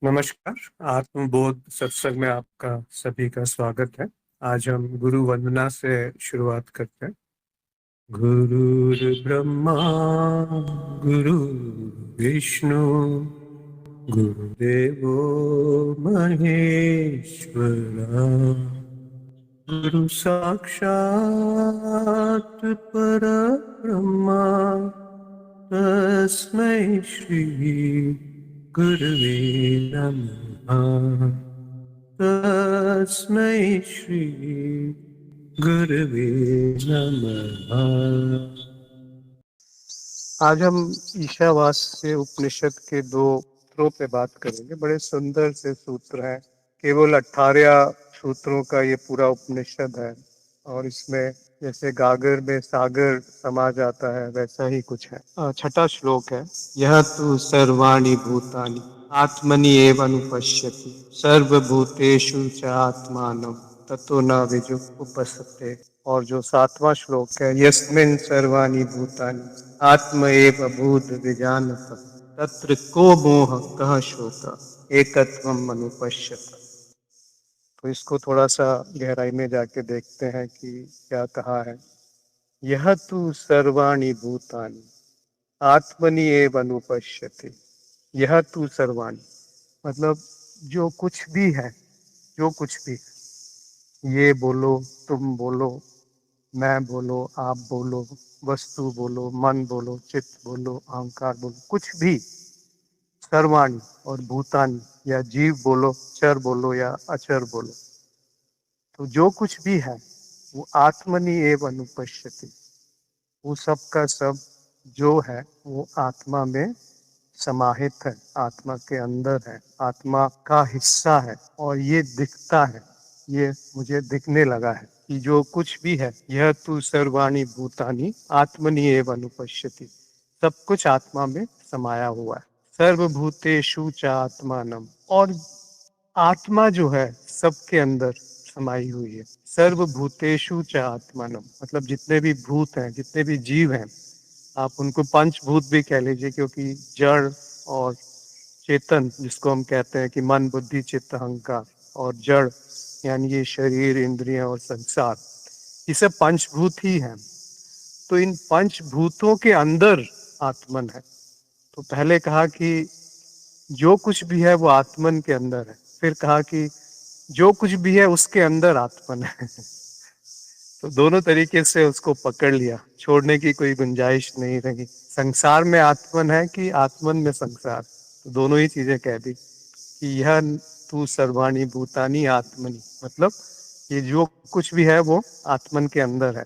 नमस्कार। आत्मबोध सत्संग में आपका सभी का स्वागत है। आज हम गुरु वंदना से शुरुआत करते हैं। गुरुर् ब्रह्मा गुरु विष्णु गुरुदेवो महेश्वरा गुरु साक्षात् परब्रह्मा तस्मै श्री गुरवे नमः। तस्मै श्री गुरवे नमः। आज हम ईशावास्य उपनिषद के दो सूत्रों पे बात करेंगे। बड़े सुंदर से सूत्र हैं। केवल 18 सूत्रों का ये पूरा उपनिषद है और इसमें जैसे गागर में सागर समा जाता है वैसा ही कुछ है। छठा श्लोक है, यह तु सर्वाणि भूतानि आत्मनि एव अनुपश्यति सर्वभूतेषु च आत्मानं ततो न विजुगुप्सते। और जो सातवां श्लोक है, यस्मिन् सर्वाणि भूतानि आत्म एव अभूत विजानत तत्र को मोह कः शोक एकत्वम् अनुपश्यत। तो इसको थोड़ा सा गहराई में जाके देखते हैं कि क्या कहा है। यह तु सर्वाणि भूतानि आत्मनि एव अनुपश्यति। यह तु सर्वाणि मतलब जो कुछ भी है, जो कुछ भी, ये बोलो, तुम बोलो, मैं बोलो, आप बोलो, वस्तु बोलो, मन बोलो, चित्त बोलो, अहंकार बोलो, कुछ भी, सर्वाणि और भूतानि या जीव बोलो, चर बोलो या अचर बोलो, तो जो कुछ भी है वो आत्मनि एव अनुपश्यति। वो सब का सब जो है वो आत्मा में समाहित है, आत्मा के अंदर है, आत्मा का हिस्सा है और ये दिखता है, ये मुझे दिखने लगा है कि जो कुछ भी है, यह तु सर्वाणि भूतानि आत्मनि एव अनुपश्यति, सब कुछ आत्मा में समाया हुआ है। सर्वभूतेषु च आत्मानम, और आत्मा जो है सबके अंदर समाई हुई है। सर्वभूतेषु च आत्मानम मतलब जितने भी भूत हैं, जितने भी जीव हैं, आप उनको पंचभूत भी कह लीजिए, क्योंकि जड़ और चेतन जिसको हम कहते हैं कि मन बुद्धि चित्त अहंकार, और जड़ यानी ये शरीर इंद्रियां और संसार, ये सब पंचभूत ही हैं। तो इन पंचभूतों के अंदर आत्मन है। तो पहले कहा कि जो कुछ भी है वो आत्मन के अंदर है, फिर कहा कि जो कुछ भी है उसके अंदर आत्मन है। तो दोनों तरीके से उसको पकड़ लिया, छोड़ने की कोई गुंजाइश नहीं रही। संसार में आत्मन है कि आत्मन में संसार, तो दोनों ही चीजें कह दी कि यह तू सर्वाणि भूतानि आत्मनि मतलब ये जो कुछ भी है वो आत्मन के अंदर है।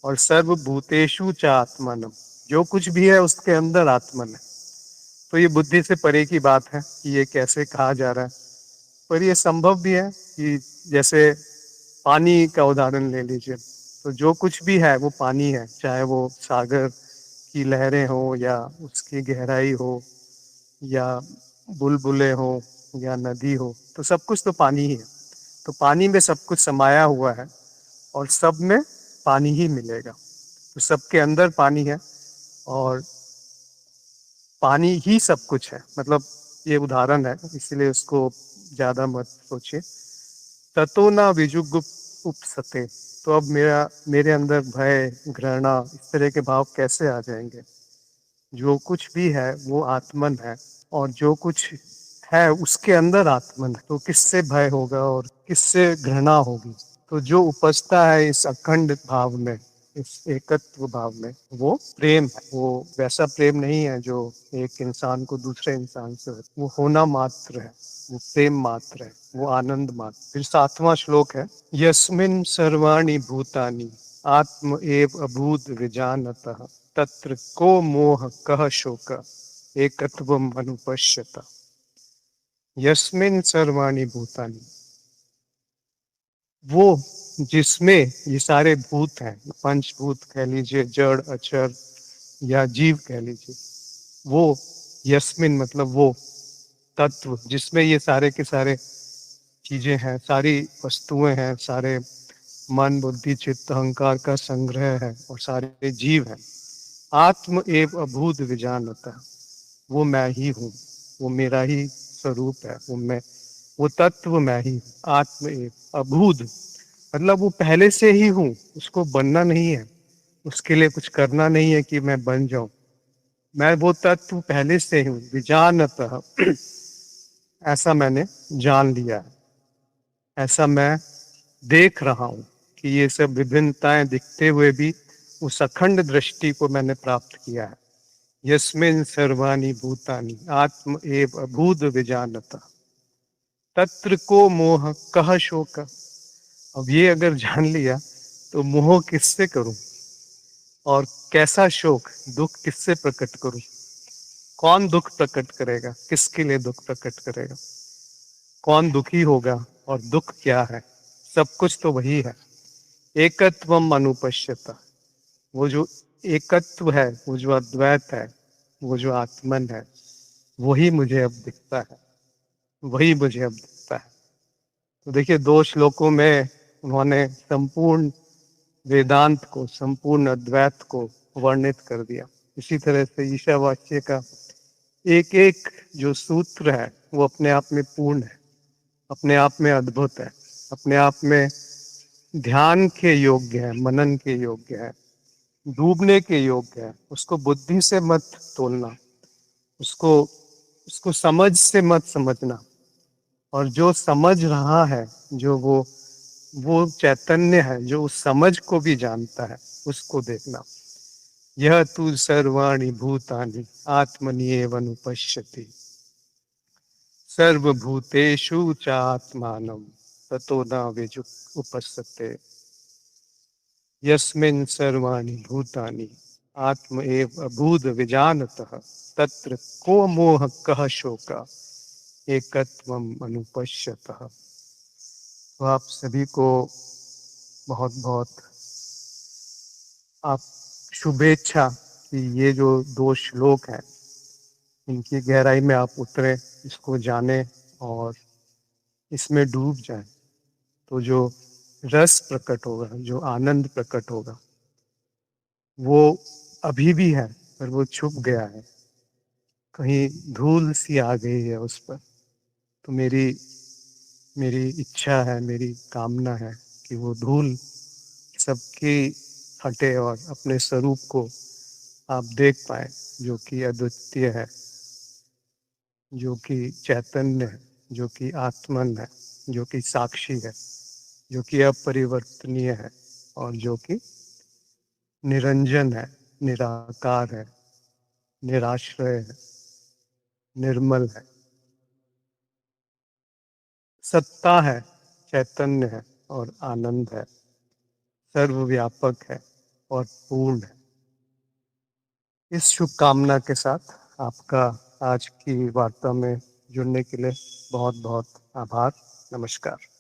और सर्वभूतेषु च आत्मनम, जो कुछ भी है उसके अंदर आत्मन है। तो ये बुद्धि से परे की बात है कि ये कैसे कहा जा रहा है, पर ये संभव भी है कि जैसे पानी का उदाहरण ले लीजिए, तो जो कुछ भी है वो पानी है, चाहे वो सागर की लहरें हो या उसकी गहराई हो या बुलबुले हो या नदी हो, तो सब कुछ तो पानी ही है। तो पानी में सब कुछ समाया हुआ है और सब में पानी ही मिलेगा। तो सबके अंदर पानी है और पानी ही सब कुछ है। मतलब ये उदाहरण है, इसलिए उसको ज्यादा मत सोचिए। ततो ना विजुगुप उपसते, तो अब मेरे अंदर भय घृणा इस तरह के भाव कैसे आ जाएंगे। जो कुछ भी है वो आत्मन है और जो कुछ है उसके अंदर आत्मन है, तो किससे भय होगा और किससे घृणा होगी। तो जो उपजता है इस अखंड भाव में, इस एकत्व भाव में, वो प्रेम है। वो वैसा प्रेम नहीं है जो एक इंसान को दूसरे इंसान से होता है। वो होना मात्र है, वो प्रेम मात्र है, वो आनंद मात्र। फिर सातवां श्लोक है, यस्मिन् सर्वाणि भूतानि आत्म एव अभूत विजानतः तत्र को मोह कह शोक एकत्वम् अनुपश्यत। यस्मिन् सर्वाणि भूतानि, वो जिसमें ये सारे भूत हैं, पंचभूत कह लीजिए, जड़ अचर या जीव कह लीजिए, वो यस्मिन मतलब वो तत्व जिसमें ये सारे के सारे चीजें हैं, सारी वस्तुएं हैं, सारे मन बुद्धि चित्त अहंकार का संग्रह है और सारे जीव हैं। आत्म एव अभूत विजानता, वो मैं ही हूँ, वो मेरा ही स्वरूप है, वो तत्व मैं ही हूँ। आत्म एव अभूत, मतलब वो पहले से ही हूँ, उसको बनना नहीं है, उसके लिए कुछ करना नहीं है कि मैं बन जाऊं। मैं वो तत्व पहले से हूँ, विजानतः ऐसा मैंने जान लिया है, ऐसा मैं देख रहा हूँ कि ये सब विभिन्नताएं दिखते हुए भी उस अखंड दृष्टि को मैंने प्राप्त किया है। यस्मिन् सर्वाणि भूतानि आत्म एव अभूत विजानता तत्र को मोह कह शोक। अब ये अगर जान लिया तो मोह किससे करूं और कैसा शोक, दुख किससे प्रकट करूं? कौन दुख प्रकट करेगा, किसके लिए दुख प्रकट करेगा, कौन दुखी होगा और दुख क्या है? सब कुछ तो वही है। एकत्वम अनुपश्यता, वो जो एकत्व है, वो जो अद्वैत है, वो जो आत्मन है, वही मुझे अब दिखता है, वही मुझे अब दिखता है। तो देखिए, दो श्लोकों में उन्होंने संपूर्ण वेदांत को, संपूर्ण अद्वैत को वर्णित कर दिया। इसी तरह से ईशावास्य का एक एक जो सूत्र है वो अपने आप में पूर्ण है, अपने आप में अद्भुत है, अपने आप में ध्यान के योग्य है, मनन के योग्य है, डूबने के योग्य है। उसको बुद्धि से मत तोलना, उसको उसको समझ से मत समझना। और जो समझ रहा है, जो वो चैतन्य है, जो उस समझ को भी जानता है, उसको देखना। यह तु सर्वाणि भूतानि आत्मन्येव अनुपश्यति सर्वभूतेषु च आत्मानं ततो न उपस्यते। यस्मिन् सर्वाणि भूतानि आत्म एव अभूत विजानतः तत्र को मोह कह शोक एकत्वम अनुपश्यतः। तो आप सभी को बहुत बहुत आप शुभेच्छा कि ये जो दो श्लोक हैं, इनकी गहराई में आप उतरे, इसको जाने और इसमें डूब जाएं। तो जो रस प्रकट होगा, जो आनंद प्रकट होगा, वो अभी भी है, पर वो छुप गया है, कहीं धूल सी आ गई है उस पर। तो मेरी मेरी इच्छा है, मेरी कामना है कि वो धूल सबकी हटे और अपने स्वरूप को आप देख पाए, जो कि अद्वितीय है, जो कि चैतन्य है, जो कि आत्मन है, जो कि साक्षी है, जो कि अपरिवर्तनीय है, और जो कि निरंजन है, निराकार है, निराश्रय है, निर्मल है, सत्ता है, चैतन्य है और आनंद है, सर्वव्यापक है और पूर्ण है। इस शुभकामना के साथ आपका आज की वार्ता में जुड़ने के लिए बहुत बहुत आभार। नमस्कार।